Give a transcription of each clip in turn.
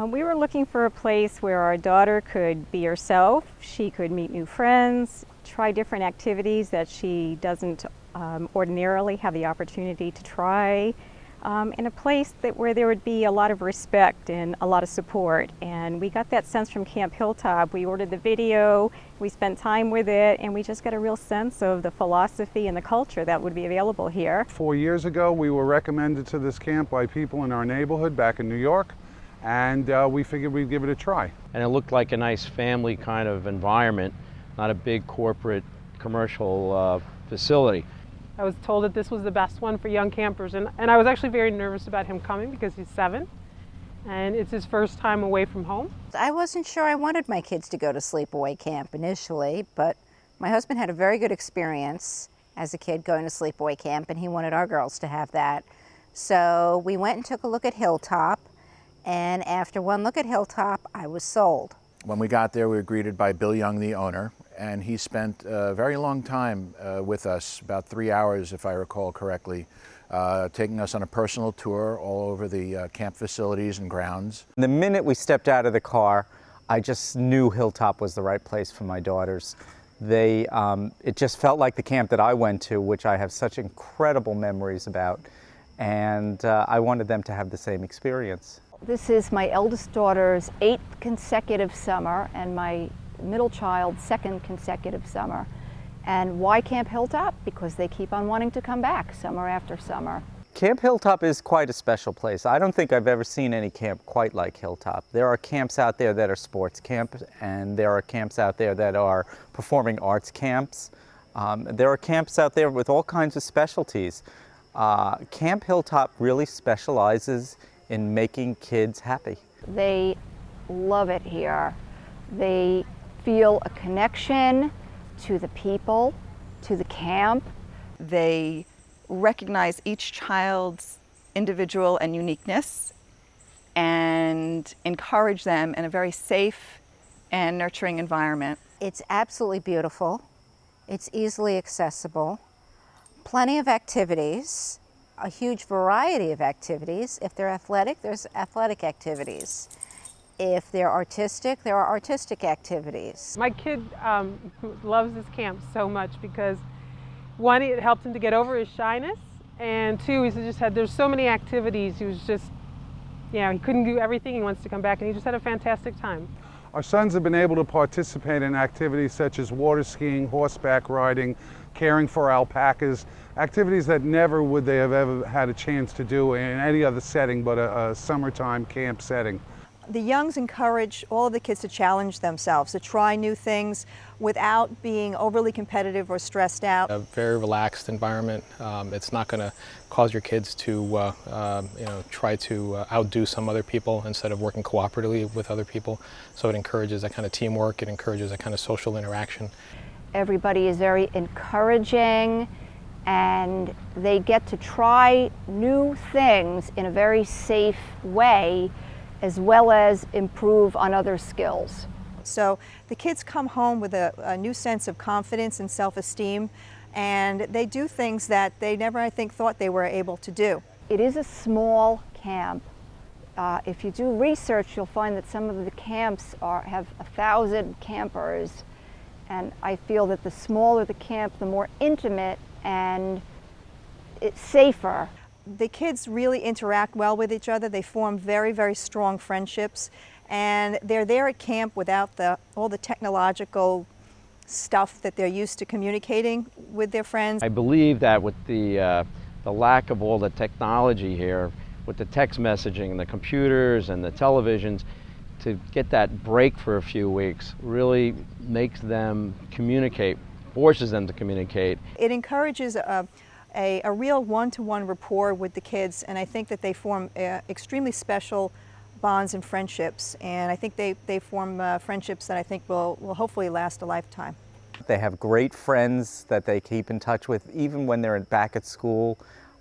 We were looking for a place where our daughter could be herself, she could meet new friends, try different activities that she doesn't ordinarily have the opportunity to try, in a place where there would be a lot of respect and a lot of support. And we got that sense from Camp Hilltop. We ordered the video, we spent time with it, and we just got a real sense of the philosophy and the culture that would be available here. 4 years ago, we were recommended to this camp by people in our neighborhood back in New York, and we figured we'd give it a try. And it looked like a nice family kind of environment, not a big corporate commercial facility. I was told that this was the best one for young campers, and I was actually very nervous about him coming because he's 7 and it's his first time away from home. I wasn't sure I wanted my kids to go to sleepaway camp initially, but my husband had a very good experience as a kid going to sleepaway camp, and he wanted our girls to have that. So we went and took a look at Hilltop, and after one look at Hilltop, I was sold. When we got there, we were greeted by Bill Young, the owner, and he spent a very long time with us, about 3 hours if I recall correctly, taking us on a personal tour all over the camp facilities and grounds. The minute we stepped out of the car, I just knew Hilltop was the right place for my daughters. It just felt like the camp that I went to, which I have such incredible memories about, and I wanted them to have the same experience. This is my eldest daughter's 8th consecutive summer and my middle child's 2nd consecutive summer. And why Camp Hilltop? Because they keep on wanting to come back summer after summer. Camp Hilltop is quite a special place. I don't think I've ever seen any camp quite like Hilltop. There are camps out there that are sports camps, and there are camps out there that are performing arts camps. There are camps out there with all kinds of specialties. Camp Hilltop really specializes in making kids happy. They love it here. They feel a connection to the people, to the camp. They recognize each child's individual and uniqueness and encourage them in a very safe and nurturing environment. It's absolutely beautiful. It's easily accessible. Plenty of activities, a huge variety of activities. If they're athletic, there's athletic activities. If they're artistic, there are artistic activities. My kid loves this camp so much because, one, it helped him to get over his shyness, and two, there's so many activities. He was just, he couldn't do everything. He wants to come back, and he just had a fantastic time. Our sons have been able to participate in activities such as water skiing, horseback riding, caring for alpacas, activities that never would they have ever had a chance to do in any other setting but a summertime camp setting. The Youngs encourage all of the kids to challenge themselves, to try new things without being overly competitive or stressed out. A very relaxed environment. It's not going to cause your kids to try to outdo some other people instead of working cooperatively with other people. So it encourages that kind of teamwork, it encourages that kind of social interaction. Everybody is very encouraging, and they get to try new things in a very safe way, as well as improve on other skills. So the kids come home with a new sense of confidence and self-esteem, and they do things that they never, I think, thought they were able to do. It is a small camp. If you do research, you'll find that some of the camps have 1,000 campers, and I feel that the smaller the camp, the more intimate and it's safer. The kids really interact well with each other. They form very, very strong friendships, and they're there at camp without all the technological stuff that they're used to communicating with their friends. I believe that with the lack of all the technology here, with the text messaging and the computers and the televisions, to get that break for a few weeks really makes them communicate, forces them to communicate. It encourages a real one-to-one rapport with the kids, and I think that they form extremely special bonds and friendships, and I think they form friendships that I think will hopefully last a lifetime. They have great friends that they keep in touch with even when they're back at school,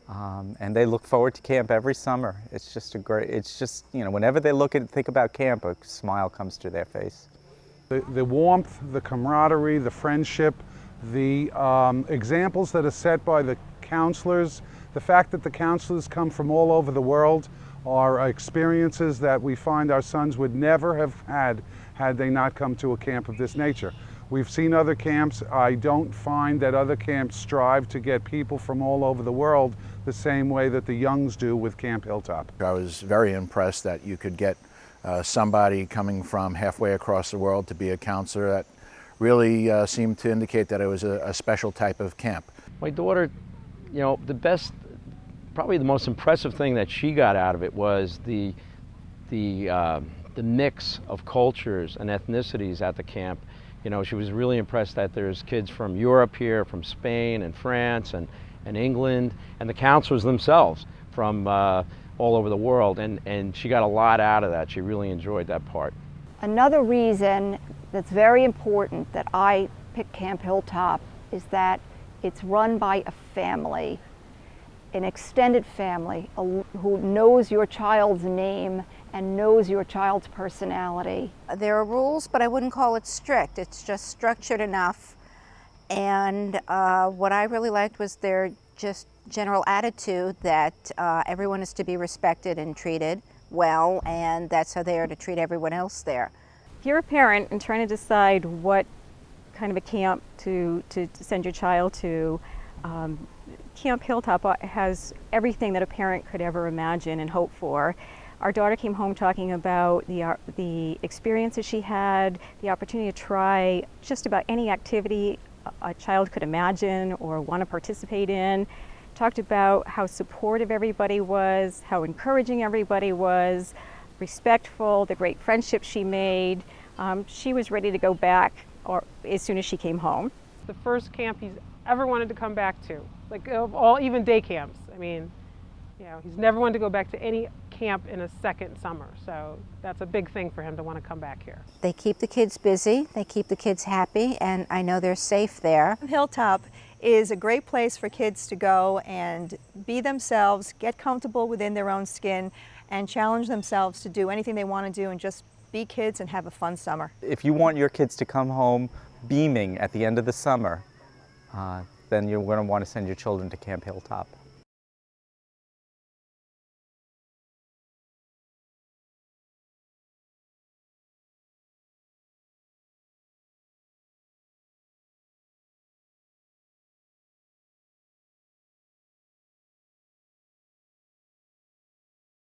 and they look forward to camp every summer. It's just whenever they think about camp, a smile comes to their face. The warmth, the camaraderie, the friendship, the examples that are set by the counselors, The fact that the counselors come from all over the world are experiences that we find our sons would never have had they not come to a camp of this nature. We've seen other camps. I don't find that other camps strive to get people from all over the world the same way that the Youngs do with Camp Hilltop. I was very impressed that you could get somebody coming from halfway across the world to be a counselor. That really seemed to indicate that it was a special type of camp. My daughter, probably the most impressive thing that she got out of it was the mix of cultures and ethnicities at the camp. She was really impressed that there's kids from Europe here, from Spain and France and England, and the counselors themselves from all over the world, and she got a lot out of that. She really enjoyed that part. Another reason that's very important that I picked Camp Hilltop is that it's run by a family, an extended family who knows your child's name and knows your child's personality. There are rules, but I wouldn't call it strict. It's just structured enough. And what I really liked was their just general attitude that everyone is to be respected and treated well, and that's how they are to treat everyone else there. If you're a parent and trying to decide what kind of a camp to send your child to, Camp Hilltop has everything that a parent could ever imagine and hope for. Our daughter came home talking about the experiences she had, the opportunity to try just about any activity a child could imagine or want to participate in. Talked about how supportive everybody was, how encouraging everybody was, respectful, the great friendships she made. She was ready to go back as soon as she came home. The first camp he's ever wanted to come back to, like even day camps. I mean, he's never wanted to go back to any camp in a second summer, so that's a big thing for him to want to come back here. They keep the kids busy, they keep the kids happy, and I know they're safe there. Hilltop is a great place for kids to go and be themselves, get comfortable within their own skin, and challenge themselves to do anything they want to do and just be kids and have a fun summer. If you want your kids to come home beaming at the end of the summer, then you're going to want to send your children to Camp Hilltop.